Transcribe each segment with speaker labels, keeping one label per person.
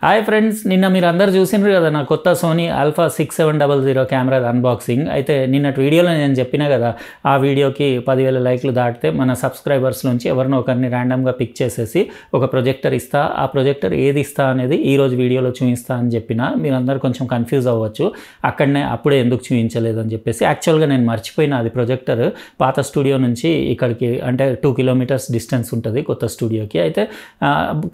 Speaker 1: Hi friends, నిన్న మీరు అందరు చూసినారు కదా నా కొత్త సోనీ ఆల్ఫా 6700 కెమెరా అన్బాక్సింగ్. అయితే నిన్నటి వీడియోలో నేను చెప్పినా కదా, ఆ వీడియోకి 10,000 లైక్లు దాటితే మన సబ్స్క్రైబర్స్ నుంచి ఎవరినో ఒకరిని ర్యాండమ్గా పిక్ చేసేసి ఒక ప్రొజెక్టర్ ఇస్తా, ఆ ప్రొజెక్టర్ ఏది ఇస్తా అనేది ఈరోజు వీడియోలో చూపిస్తా అని చెప్పిన. మీరందరూ కొంచెం కన్ఫ్యూజ్ అవ్వచ్చు, అప్పుడే ఎందుకు చూపించలేదు అని చెప్పేసి. యాక్చువల్గా నేను మర్చిపోయిన, అది ప్రొజెక్టర్ పాత స్టూడియో నుంచి ఇక్కడికి అంటే 2 కిలోమీటర్స్ డిస్టెన్స్ ఉంటుంది కొత్త స్టూడియోకి. అయితే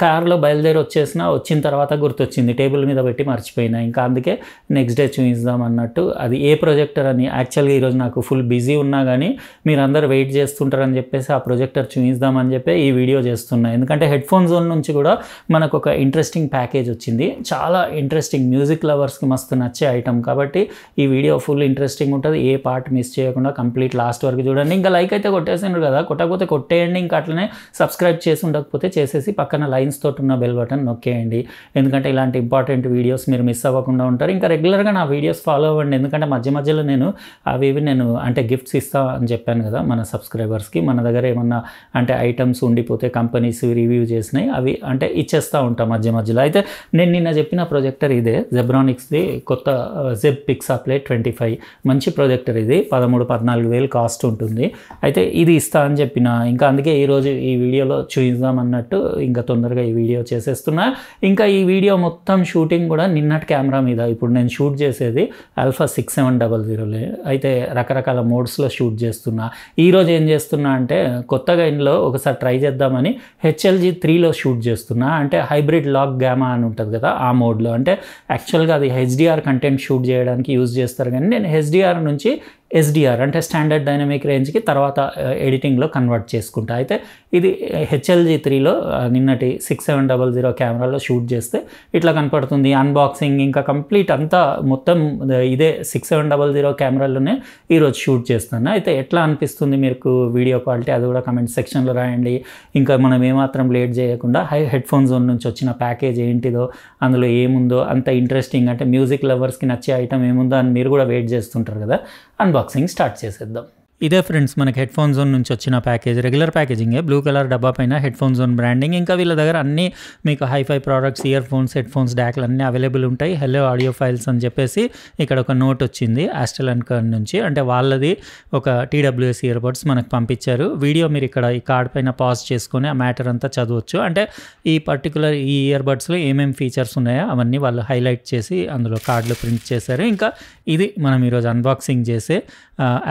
Speaker 1: కార్లో బయలుదేరి వచ్చిన తర్వాత గుర్తొచ్చింది, టేబుల్ మీద పెట్టి మర్చిపోయినా. ఇంకా అందుకే నెక్స్ట్ డే చూపిద్దాం అన్నట్టు. అది ఏ ప్రొజెక్టర్ అని యాక్చువల్గా ఈరోజు నాకు ఫుల్ బిజీ ఉన్నా కానీ మీరందరూ వెయిట్ చేస్తుంటారని చెప్పేసి ఆ ప్రొజెక్టర్ చూపిద్దామని చెప్పి ఈ వీడియో చేస్తున్నా. ఎందుకంటే హెడ్ ఫోన్ జోన్ నుంచి కూడా మనకు ఒక ఇంట్రెస్టింగ్ ప్యాకేజ్ వచ్చింది, చాలా ఇంట్రెస్టింగ్, మ్యూజిక్ లవర్స్కి మస్తు నచ్చే ఐటమ్. కాబట్టి ఈ వీడియో ఫుల్ ఇంట్రెస్టింగ్ ఉంటుంది, ఏ పార్ట్ మిస్ చేయకుండా కంప్లీట్ లాస్ట్ వరకు చూడండి. ఇంకా లైక్ అయితే కొట్టేసినారు కదా, కొట్టకపోతే కొట్టేయండి. ఇంకా అట్లనే సబ్స్క్రైబ్ చేసి ఉండకపోతే చేసేసి పక్కన లైన్స్ తోటి ఉన్న బెల్ బటన్ నొక్కేయండి. ఎందుకంటే ఇలాంటి ఇంపార్టెంట్ వీడియోస్ మీరు మిస్ అవ్వకుండా ఉంటారు. ఇంకా రెగ్యులర్గా నా వీడియోస్ ఫాలో అవ్వండి, ఎందుకంటే మధ్యలో నేను అంటే గిఫ్ట్స్ ఇస్తా అని చెప్పాను కదా మన సబ్స్క్రైబర్స్కి. మన దగ్గర ఏమన్నా అంటే ఐటమ్స్ ఉండిపోతే కంపెనీస్ రివ్యూ చేసినాయి, అవి అంటే ఇచ్చేస్తూ ఉంటాం మధ్యలో. అయితే నేను నిన్న చెప్పిన ప్రొజెక్టర్ ఇదే, జెబ్రానిక్స్ది కొత్త జెబ్ పిక్సాప్లే 25. మంచి ప్రొజెక్టర్ ఇది, 13-14 వేలు కాస్ట్ ఉంటుంది. అయితే ఇది ఇస్తా అని చెప్పిన. ఇంకా అందుకే ఈరోజు ఈ వీడియోలో చూద్దాం అన్నట్టు ఇంకా తొందరగా ఈ వీడియో చేసేస్తున్నా. ఇంకా ఈ వీడియో మొత్తం షూటింగ్ కూడా నిన్నటి కెమెరా మీద. ఇప్పుడు నేను షూట్ చేసేది ఆల్ఫా 6700. అయితే రకరకాల మోడ్స్లో షూట్ చేస్తున్నా. ఈరోజు ఏం చేస్తున్నా అంటే కొత్తగా ఇందులో ఒకసారి ట్రై చేద్దామని HLG 3లో షూట్ చేస్తున్నా. అంటే హైబ్రిడ్ లాగ్ గామా అని ఉంటుంది కదా, ఆ మోడ్లో. అంటే యాక్చువల్గా అది HDR కంటెంట్ షూట్ చేయడానికి యూజ్ చేస్తారు, కానీ నేను HDR నుంచి SDR అంటే స్టాండర్డ్ డైనమిక్ రేంజ్కి తర్వాత ఎడిటింగ్లో కన్వర్ట్ చేసుకుంటా. అయితే ఇది HLG 3లో నిన్నటి 6700 కెమెరాలో షూట్ చేస్తే ఇట్లా కనపడుతుంది. అన్బాక్సింగ్ ఇంకా కంప్లీట్ అంతా మొత్తం ఇదే 6700 కెమెరాలోనే ఈరోజు షూట్ చేస్తాను. అయితే ఎట్లా అనిపిస్తుంది మీకు వీడియో క్వాలిటీ, అది కూడా కమెంట్ సెక్షన్లో రాయండి. ఇంకా మనం ఏమాత్రం లేట్ చేయకుండా హెడ్ ఫోన్ జోన్ నుంచి వచ్చిన ప్యాకేజ్ ఏంటిదో, అందులో ఏముందో అంత ఇంట్రెస్టింగ్, అంటే మ్యూజిక్ లవర్స్కి నచ్చే ఐటమ్ ఏముందో అని మీరు కూడా వెయిట్ చేస్తుంటారు కదా. అన్బాక్సింగ్ స్టార్ట్ చేసేద్దాం. ఇదే ఫ్రెండ్స్ మనకి హెడ్ ఫోన్ జోన్ నుంచి వచ్చిన ప్యాకేజ్. రెగ్యులర్ ప్యాకేజింగే, బ్లూ కలర్ డబ్బా పైన హెడ్ ఫోన్ జోన్ బ్రాండింగ్. ఇంకా వీళ్ళ దగ్గర అన్ని మీకు hifi products, earphones, headphones, డాక్లు అన్నీ అవైలబుల్ ఉంటాయి. హెలో ఆడియో ఫైల్స్ అని చెప్పేసి ఇక్కడ ఒక నోట్ వచ్చింది ఆస్టెల్ అండ్ కర్న్ నుంచి. అంటే వాళ్ళది ఒక TWS ఇయర్ బడ్స్ మనకు పంపించారు. వీడియో మీరు ఇక్కడ ఈ కార్డ్ పైన పాజ్ చేసుకొని ఆ మ్యాటర్ అంతా చదవచ్చు. అంటే ఈ పర్టికులర్ ఈ ఇయర్ బడ్స్లో ఏమేమి ఫీచర్స్ ఉన్నాయో అవన్నీ వాళ్ళు హైలైట్ చేసి అందులో కార్డులో ప్రింట్ చేశారు. ఇంకా ఇది మనం ఈరోజు అన్బాక్సింగ్ చేసే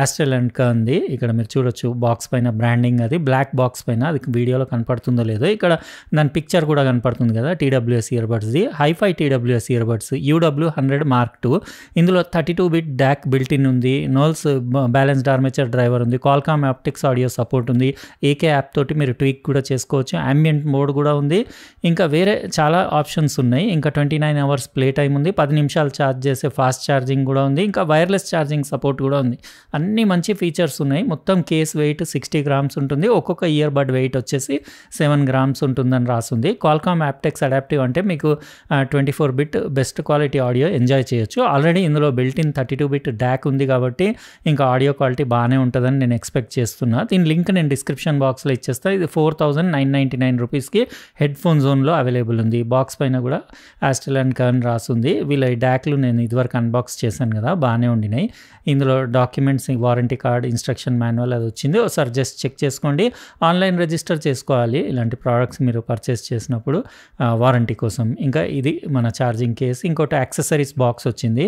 Speaker 1: ఆస్టెల్ అండ్ కర్న్. ఇక్కడ మీరు చూడొచ్చు బాక్స్ పైన బ్రాండింగ్, అది బ్లాక్ బాక్స్ పైన. అది వీడియోలో కనపడుతుందో లేదో, ఇక్కడ దాని పిక్చర్ కూడా కనపడుతుంది కదా. TWS ఇయర్ బడ్స్ది hifi TWS earbuds UW100 Mark II. ఇందులో 32-bit DAC బిల్ట్ ఇన్ ఉంది, నోల్స్ బ్యాలెన్స్డ్ ఆర్మేచర్ డ్రైవర్ ఉంది, Qualcomm aptics ఆడియో సపోర్ట్ ఉంది, AK యాప్ తోటి మీరు ట్వీక్ కూడా చేసుకోవచ్చు, ambient మోడ్ కూడా ఉంది. ఇంకా వేరే చాలా ఆప్షన్స్ ఉన్నాయి. ఇంకా 29 hours ప్లే టైం ఉంది, 10 నిమిషాలు ఛార్జ్ చేసే ఫాస్ట్ ఛార్జింగ్ కూడా ఉంది, ఇంకా వైర్లెస్ ఛార్జింగ్ సపోర్ట్ కూడా ఉంది. అన్ని మంచి ఫీచర్స్ ఉన్నాయి. మొత్తం కేస్ వెయిట్ 60 grams ఉంటుంది. ఒక్కొక్క ఇయర్ బడ్ వెయిట్ వచ్చేసి 7 grams ఉంటుందని రాస్తుంది. Qualcomm aptics అడాప్టివ్ అంటే మీకు 24-bit best quality audio enjoy చేయొచ్చు. ఆల్రెడీ ఇందులో బిల్ట్ ఇన్ 32-bit DAC ఉంది కాబట్టి ఇంకా ఆడియో క్వాలిటీ బాగానే ఉంటుందని నేను ఎక్స్పెక్ట్ చేస్తున్నా. దీని లింక్ నేను డిస్క్రిప్షన్ బాక్స్లో ఇచ్చేస్తాను. ఇది 4,999 రూపీస్కి హెడ్ ఫోన్ జోన్లో అవైలబుల్ ఉంది. బాక్స్ పైన కూడా ఆస్టెల్ అండ్ కర్న్ రాస్తుంది. వీళ్ళ ఈ డాక్లు నేను ఇదివరకు అన్బాక్స్ చేశాను కదా, బాగానే ఉండినాయి. ఇందులో documents, warranty card, instruction manual అది వచ్చింది. ఒకసారి జస్ట్ చెక్ చేసుకోండి. ఆన్లైన్ రిజిస్టర్ చేసుకోవాలి ఇలాంటి ప్రోడక్ట్స్ మీరు పర్చేస్ చేసినప్పుడు వారంటీ కోసం. ఇంకా ఇది మన ఛార్జింగ్ కేస్. ఇంకోటి యాక్సెసరీస్ బాక్స్ వచ్చింది.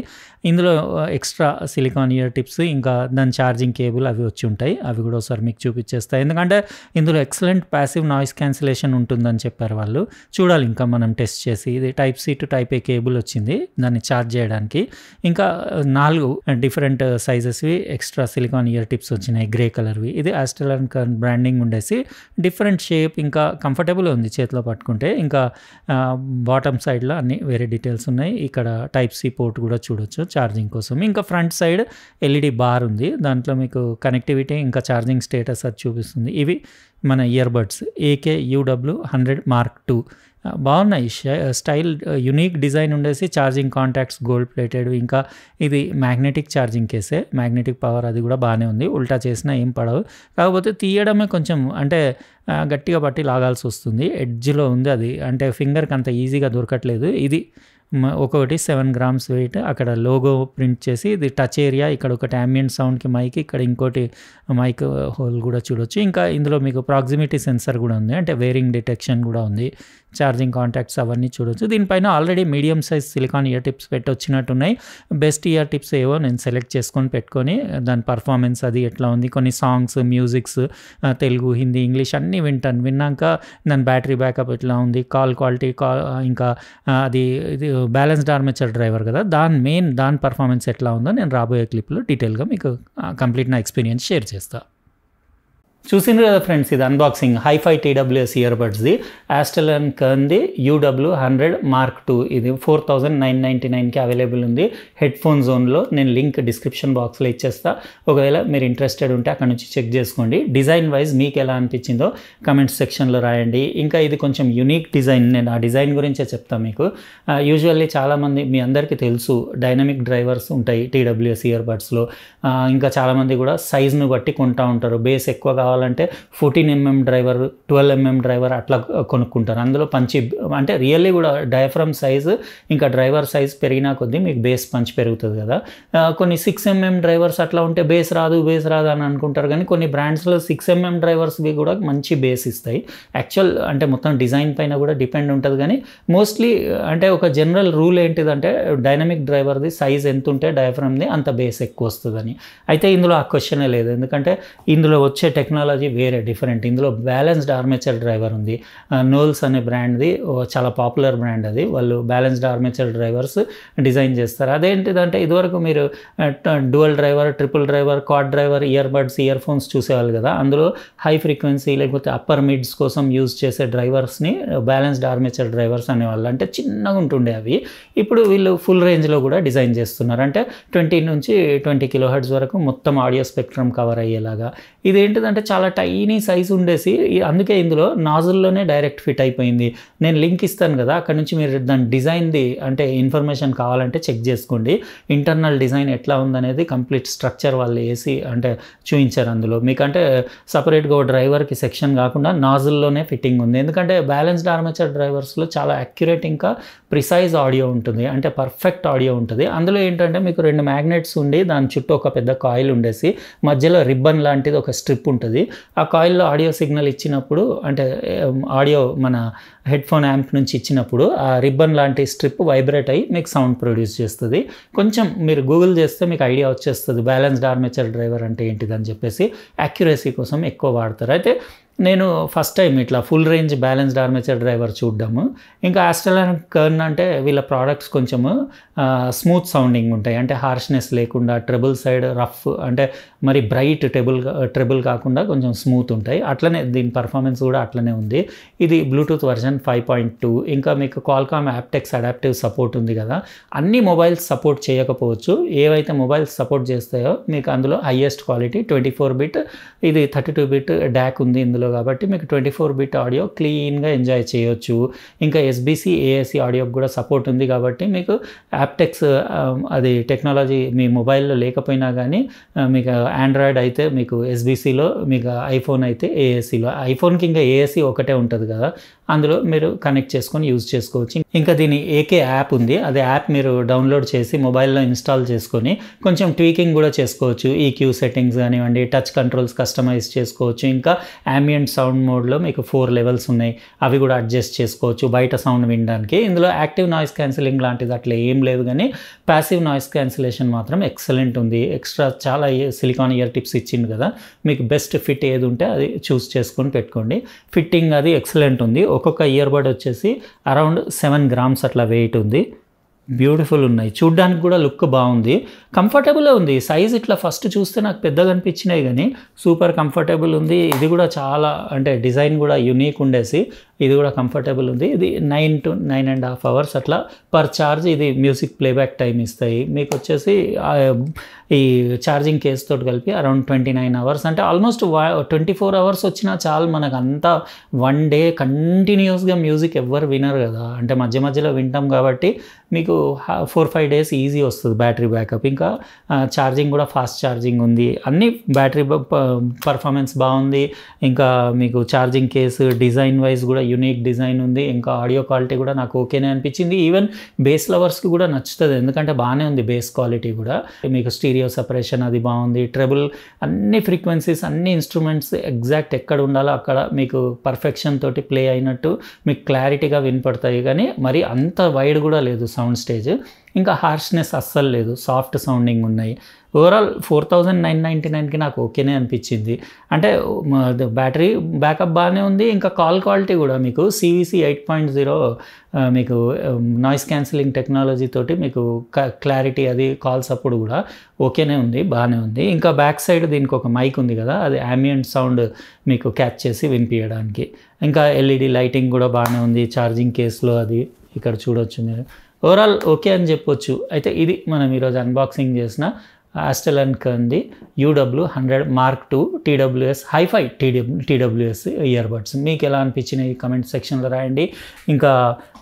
Speaker 1: ఇందులో ఎక్స్ట్రా సిలికాన్ ఇయర్ టిప్స్, ఇంకా దాని ఛార్జింగ్ కేబుల్ అవి వచ్చి ఉంటాయి. అవి కూడా ఒకసారి మీకు చూపించేస్తాయి. ఎందుకంటే ఇందులో ఎక్సలెంట్ ప్యాసివ్ నాయిస్ క్యాన్సిలేషన్ ఉంటుందని చెప్పారు వాళ్ళు. చూడాలి ఇంకా మనం టెస్ట్ చేసి. ఇది Type-C to Type-A కేబుల్ వచ్చింది దాన్ని ఛార్జ్ చేయడానికి. ఇంకా 4 డిఫరెంట్ సైజెస్వి ఎక్స్ట్రా సిలికాన్ ఇయర్ టిప్స్ వచ్చినాయి, గ్రే కలర్వి. ఇది ఆస్టెల్ అండ్ కర్న్ బ్రాండింగ్ ఉండేసి డిఫరెంట్ షేప్, ఇంకా కంఫర్టబుల్ ఉంది చేతిలో పట్టుకుంటే. ఇంకా బాటమ్ సైడ్లో అన్ని వేరే డీటెయిల్స్ ఉన్నాయి. ఇక్కడ Type-C పోర్ట్ కూడా చూడొచ్చు ఛార్జింగ్ కోసం. ఇంకా ఫ్రంట్ సైడ్ LED బార్ ఉంది, దాంట్లో మీకు కనెక్టివిటీ ఇంకా ఛార్జింగ్ స్టేటస్ అది చూపిస్తుంది. ఇవి మన ear buds AK UW100 Mark II. బాగున్నాయి. స్టైల్ యునిక్ డిజైన్ ఉండేసి ఛార్జింగ్ కాంటాక్ట్స్ గోల్డ్ ప్లేటెడ్. ఇంకా ఇది మ్యాగ్నెటిక్ ఛార్జింగ్ కేసే, మ్యాగ్నెటిక్ పవర్ అది కూడా బాగానే ఉంది. ఉల్టా చేసినా ఏం పడవు. కాకపోతే తీయడమే కొంచెం అంటే గట్టిగా పట్టి లాగాల్సి వస్తుంది. ఎడ్జ్లో ఉంది అది, అంటే ఫింగర్కి అంత ఈజీగా దొరకట్లేదు. ఇది ఒక్కొక్కటి 7 grams వెయిట్. అక్కడ లోగో ప్రింట్ చేసి ఇది టచ్ ఏరియా, ఇక్కడ ఒకటి ambient సౌండ్కి మైక్, ఇక్కడ ఇంకోటి మైక్ హోల్ కూడా చూడొచ్చు. ఇంకా ఇందులో మీకు ప్రాక్సిమిటీ సెన్సర్ కూడా ఉంది, అంటే వేరింగ్ డిటెక్షన్ కూడా ఉంది. ఛార్జింగ్ కాంటాక్ట్స్ అవన్నీ చూడొచ్చు. దీనిపైన already medium size silicone ear tips పెట్టొచ్చినట్టున్నాయి. బెస్ట్ ఇయర్ టిప్స్ ఏవో నేను సెలెక్ట్ చేసుకొని పెట్టుకొని దాని పర్ఫార్మెన్స్ అది ఎట్లా ఉంది, కొన్ని songs musics Telugu Hindi English అన్నీ వింటాను. విన్నాక దాని బ్యాటరీ బ్యాకప్ ఎట్లా ఉంది, కాల్ క్వాలిటీ, ఇంకా అది ఇది బ్యాలెన్స్డ్ ఆర్మేచర్ డ్రైవర్ కదా, దాని పర్ఫార్మెన్స్ ఎట్లా ఉందో నేను రాబోయే క్లిప్లో డీటెయిల్గా మీకు కంప్లీట్ నా ఎక్స్పీరియన్స్ షేర్ చేస్తాను. చూసిండ్రు కదా ఫ్రెండ్స్, ఇది అన్బాక్సింగ్ హైఫై TWS ఇయర్ బడ్స్ది, ఆస్టెల్ అండ్ కర్న్ది UW100 Mark II. ఇది 4999కి అవైలబుల్ ఉంది హెడ్ ఫోన్ జోన్లో. నేను లింక్ డిస్క్రిప్షన్ బాక్స్లో ఇచ్చేస్తా. ఒకవేళ మీరు ఇంట్రెస్టెడ్ ఉంటే అక్కడ నుంచి చెక్ చేసుకోండి. డిజైన్ వైజ్ మీకు ఎలా అనిపించిందో కమెంట్స్ సెక్షన్లో రాయండి. ఇంకా ఇది కొంచెం యూనిక్ డిజైన్, నేను ఆ డిజైన్ గురించే చెప్తాను మీకు. యూజువల్లీ చాలామంది మీ అందరికీ తెలుసు డైనమిక్ డ్రైవర్స్ ఉంటాయి TWS ఇయర్ బడ్స్లో. ఇంకా చాలామంది కూడా సైజ్ను బట్టి కొంటూ ఉంటారు. బేస్ ఎక్కువ కావాలంటే 14mm డ్రైవర్, 12mm డ్రైవర్ అట్లా కొనుక్కుంటారు. అందులో పంచి అంటే రియల్లీ కూడా డయాఫ్రమ్ సైజు ఇంకా డ్రైవర్ సైజ్ పెరిగినా కొద్దీ మీకు బేస్ పంచ్ పెరుగుతుంది కదా. కొన్ని 6mm డ్రైవర్స్ అట్లా ఉంటే బేస్ రాదు అని అనుకుంటారు. కానీ కొన్ని బ్రాండ్స్లో 6mm డ్రైవర్స్వి కూడా మంచి బేస్ ఇస్తాయి. యాక్చువల్ అంటే మొత్తం డిజైన్ పైన కూడా డిపెండ్ ఉంటుంది. కానీ మోస్ట్లీ అంటే ఒక జనరల్ రూల్ ఏంటిదంటే డైనమిక్ డ్రైవర్ది సైజ్ ఎంత ఉంటే డయాఫ్రమ్ది అంత బేస్ ఎక్కువ వస్తుందని. అయితే ఇందులో ఆ క్వశ్చనే లేదు, ఎందుకంటే ఇందులో వచ్చే టెక్నాలజీ వేరే డిఫరెంట్. ఇందులో బ్యాలెన్స్డ్ ఆర్మేచర్ డ్రైవర్ ఉంది. నోల్స్ అనే బ్రాండ్ది చాలా పాపులర్ బ్రాండ్ అది. వాళ్ళు బ్యాలెన్స్డ్ ఆర్మేచర్ డ్రైవర్స్ డిజైన్ చేస్తారు. అదేంటిదంటే ఇదివరకు మీరు dual driver, triple driver, quad driver ear buds, ear phones చూసేవాళ్ళు కదా. అందులో హై ఫ్రీక్వెన్సీ లేకపోతే అప్పర్ మిడ్స్ కోసం యూజ్ చేసే డ్రైవర్స్ని బ్యాలెన్స్డ్ ఆర్మేచర్ డ్రైవర్స్ అనేవాళ్ళు. అంటే చిన్నగా ఉంటుండే అవి. ఇప్పుడు వీళ్ళు ఫుల్ రేంజ్లో కూడా డిజైన్ చేస్తున్నారు. అంటే 20 నుంచి 20 kHz వరకు మొత్తం ఆడియో స్పెక్ట్రమ్ కవర్ అయ్యేలాగా. ఇదేంటిదంటే చాలా టైనీ సైజ్ ఉండేసి, అందుకే ఇందులో నాజుల్లోనే డైరెక్ట్ ఫిట్ అయిపోయింది. నేను లింక్ ఇస్తాను కదా, అక్కడ నుంచి మీరు దాని డిజైన్ది అంటే ఇన్ఫర్మేషన్ కావాలంటే చెక్ చేసుకోండి. ఇంటర్నల్ డిజైన్ ఎట్లా ఉందనేది కంప్లీట్ స్ట్రక్చర్ వాళ్ళు వేసి అంటే చూపించారు అందులో. మీకంటే సపరేట్గా డ్రైవర్కి సెక్షన్ కాకుండా నాజుల్లోనే ఫిట్టింగ్ ఉంది. ఎందుకంటే బ్యాలెన్స్డ్ ఆర్మేచర్ డ్రైవర్స్లో చాలా అక్యురేట్ ఇంకా ప్రిసైజ్ ఆడియో ఉంటుంది, అంటే పర్ఫెక్ట్ ఆడియో ఉంటుంది. అందులో ఏంటంటే మీకు 2 మ్యాగ్నెట్స్ ఉండి దాని చుట్టూ ఒక పెద్ద కాయిల్ ఉండేసి మధ్యలో రిబ్బన్ లాంటిది ఒక స్ట్రిప్ ఉంటుంది. ఆ కాయిల్లో ఆడియో సిగ్నల్ ఇచ్చినప్పుడు అంటే ఆడియో మన హెడ్ ఫోన్ యాంప్ నుంచి ఇచ్చినప్పుడు ఆ రిబ్బన్ లాంటి స్ట్రిప్ వైబ్రేట్ అయ్యి మీకు సౌండ్ ప్రొడ్యూస్ చేస్తుంది. కొంచెం మీరు గూగుల్ చేస్తే మీకు ఐడియా వచ్చేస్తుంది బ్యాలెన్స్డ్ ఆర్మేచర్ డ్రైవర్ అంటే ఏంటిదని చెప్పేసి. యాక్యురసీ కోసం ఎక్కువ వాడతారు. అయితే నేను ఫస్ట్ టైం ఇట్లా full range balanced armature driver చూడ్డాము. ఇంకా ఆస్టెల్ అండ్ కర్న్ అంటే వీళ్ళ ప్రోడక్ట్స్ కొంచెము స్మూత్ సౌండింగ్ ఉంటాయి, అంటే హార్ష్నెస్ లేకుండా, ట్రెబుల్ సైడ్ రఫ్ అంటే మరి బ్రైట్ ట్రెబుల్ కాకుండా కొంచెం స్మూత్ ఉంటాయి. అట్లనే దీని పర్ఫార్మెన్స్ కూడా అట్లనే ఉంది. ఇది బ్లూటూత్ వర్జన్ 5.2. ఇంకా మీకు క్వాల్కామ్ యాప్టెక్స్ అడాప్టివ్ సపోర్ట్ ఉంది కదా. అన్ని మొబైల్స్ సపోర్ట్ చేయకపోవచ్చు, ఏవైతే మొబైల్స్ సపోర్ట్ చేస్తాయో మీకు అందులో హైయెస్ట్ క్వాలిటీ 24-bit, ఇది 32-bit డాక్ ఉంది ఇందులో. కాబట్టి మీకు 24-bit ఆడియో క్లీన్గా ఎంజాయ్ చేయొచ్చు. ఇంకా SBC AAC ఆడియోకి కూడా సపోర్ట్ ఉంది. కాబట్టి మీకు యాప్టెక్స్ అది టెక్నాలజీ మీ మొబైల్లో లేకపోయినా కానీ మీకు ఆండ్రాయిడ్ అయితే మీకు SBCలో, మీకు ఐఫోన్ అయితే AACలో. ఐఫోన్కి ఇంకా AAC ఒకటే ఉంటుంది కదా, అందులో మీరు కనెక్ట్ చేసుకొని యూజ్ చేసుకోవచ్చు. ఇంకా దీని AK యాప్ ఉంది, అదే యాప్ మీరు డౌన్లోడ్ చేసి మొబైల్లో ఇన్స్టాల్ చేసుకొని కొంచెం ట్వీకింగ్ కూడా చేసుకోవచ్చు. EQ సెట్టింగ్స్ కానివ్వండి, టచ్ కంట్రోల్స్ కస్టమైజ్ చేసుకోవచ్చు. ఇంకా ambient సౌండ్ మోడ్లో మీకు 4 లెవెల్స్ ఉన్నాయి, అవి కూడా అడ్జస్ట్ చేసుకోవచ్చు బయట సౌండ్ వినడానికి. ఇందులో యాక్టివ్ నాయిస్ క్యాన్సిలింగ్ లాంటిది అట్లా ఏం లేదు, కానీ ప్యాసివ్ నాయిస్ క్యాన్సిలేషన్ మాత్రం ఎక్సలెంట్ ఉంది. ఎక్స్ట్రా చాలా సిలికాన్ ఇయర్ టిప్స్ ఇచ్చింది కదా, మీకు బెస్ట్ ఫిట్ ఏది ఉంటే అది చూస్ చేసుకొని పెట్టుకోండి. ఫిట్టింగ్ అది ఎక్సలెంట్ ఉంది. ఒక్కొక్క ఇయర్ బడ్ వచ్చేసి అరౌండ్ 7 grams అట్లా వెయిట్ ఉంది. బ్యూటిఫుల్ ఉన్నాయి, చూడ్డానికి కూడా లుక్ బాగుంది, కంఫర్టబుల్ ఉంది. సైజ్ ఇట్లా ఫస్ట్ చూస్తే నాకు పెద్దగా అనిపించినాయి కానీ సూపర్ కంఫర్టబుల్ ఉంది. ఇది కూడా చాలా అంటే డిజైన్ కూడా యూనిక్ ఉండేసి ఇది కూడా కంఫర్టబుల్ ఉంది. ఇది 9 to 9.5 hours అట్లా పర్ ఛార్జ్ ఇది మ్యూజిక్ ప్లేబ్యాక్ టైం ఇస్తాయి. మీకు వచ్చేసి ఈ ఛార్జింగ్ కేస్ తోటి కలిపి అరౌండ్ 29 hours, అంటే ఆల్మోస్ట్ 24 hours వచ్చినా చాలు మనకు. అంతా 1 day కంటిన్యూస్గా మ్యూజిక్ ఎవ్వరు వినరు కదా, అంటే మధ్య మధ్యలో వింటాం కాబట్టి మీకు 4-5 days ఈజీ వస్తుంది బ్యాటరీ బ్యాకప్. ఇంకా ఛార్జింగ్ కూడా ఫాస్ట్ ఛార్జింగ్ ఉంది, అన్ని బ్యాటరీ పర్ఫార్మెన్స్ బాగుంది. ఇంకా మీకు ఛార్జింగ్ కేసు డిజైన్ వైజ్ కూడా యూనిక్ డిజైన్ ఉంది. ఇంకా ఆడియో క్వాలిటీ కూడా నాకు ఓకేనే అనిపించింది. ఈవెన్ బేస్ లవర్స్కి కూడా నచ్చుతుంది, ఎందుకంటే బాగానే ఉంది బేస్ క్వాలిటీ కూడా. మీకు స్టీరియో సెపరేషన్ అది బాగుంది, ట్రెబుల్ అన్ని ఫ్రీక్వెన్సీస్ అన్ని ఇన్స్ట్రుమెంట్స్ ఎగ్జాక్ట్ ఎక్కడ ఉండాలో అక్కడ మీకు పర్ఫెక్షన్ తోటి ప్లే అయినట్టు మీకు క్లారిటీగా వినపడతాయి. కానీ మరి అంత వైడ్ కూడా లేదు సౌండ్ స్టేజ్. ఇంకా హార్ష్నెస్ అస్సలు లేదు, సాఫ్ట్ సౌండింగ్ ఉన్నాయి. ఓవరాల్ 4999కి నాకు ఓకేనే అనిపించింది. అంటే బ్యాటరీ బ్యాకప్ బాగానే ఉంది. ఇంకా కాల్ క్వాలిటీ కూడా మీకు CVC 8.0 మీకు నాయిస్ క్యాన్సిలింగ్ టెక్నాలజీ తోటి మీకు క్లారిటీ అది కాల్స్ అప్పుడు కూడా ఓకేనే ఉంది, బాగానే ఉంది. ఇంకా బ్యాక్ సైడ్ దీనికి ఒక మైక్ ఉంది కదా, అది ambient సౌండ్ మీకు క్యాచ్ చేసి వినిపించడానికి. ఇంకా LED లైటింగ్ కూడా బాగానే ఉంది. ఛార్జింగ్ కేసులో అది ఇక్కడ చూడొచ్చు మీరు. ఓవరాల్ ఓకే అని చెప్పొచ్చు. అయితే ఇది మనం ఈరోజు అన్బాక్సింగ్ చేసిన ఆస్టెల్కర్ది UW100 Mark II TWS hi fi TWS earbuds. మీకు ఎలా అనిపించినాయి కమెంట్ సెక్షన్లో రాయండి. ఇంకా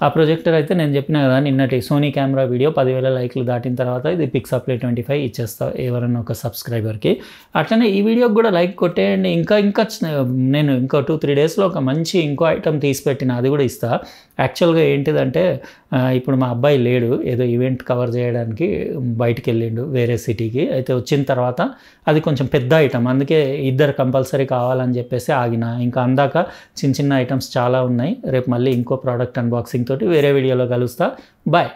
Speaker 1: ఆ ప్రొజెక్టర్ అయితే నేను చెప్పిన కదా నిన్నటి సోనీ కెమెరా వీడియో 10,000 లైక్లు దాటిన తర్వాత ఇది Pixaplay 25 ఇచ్చేస్తా ఎవరన్నా ఒక సబ్స్క్రైబర్కి. అట్లనే ఈ వీడియోకి కూడా లైక్ కొట్టేయండి. ఇంకా నేను ఇంకో 2-3 డేస్లో ఒక మంచి ఇంకో ఐటమ్ తీసి పెట్టిన, అది కూడా ఇస్తా. యాక్చువల్గా ఏంటిదంటే ఇప్పుడు మా అబ్బాయి లేడు, ఏదో ఈవెంట్ కవర్ చేయడానికి బయటికి వెళ్ళిండు వేరే సిటీకి. అయితే వచ్చిన తర్వాత అది కొంచెం పెద్ద ఐటమ్, అందుకే ఇద్దరు కంపల్సరీ కావాలని చెప్పేసి ఆగిన. ఇంకా అందాక చిన్న చిన్న ఐటమ్స్ చాలా ఉన్నాయి. రేపు మళ్ళీ ఇంకో ప్రోడక్ట్ అన్బాక్సింగ్ తోటి వేరే వీడియోలో కలుస్తా. బాయ్.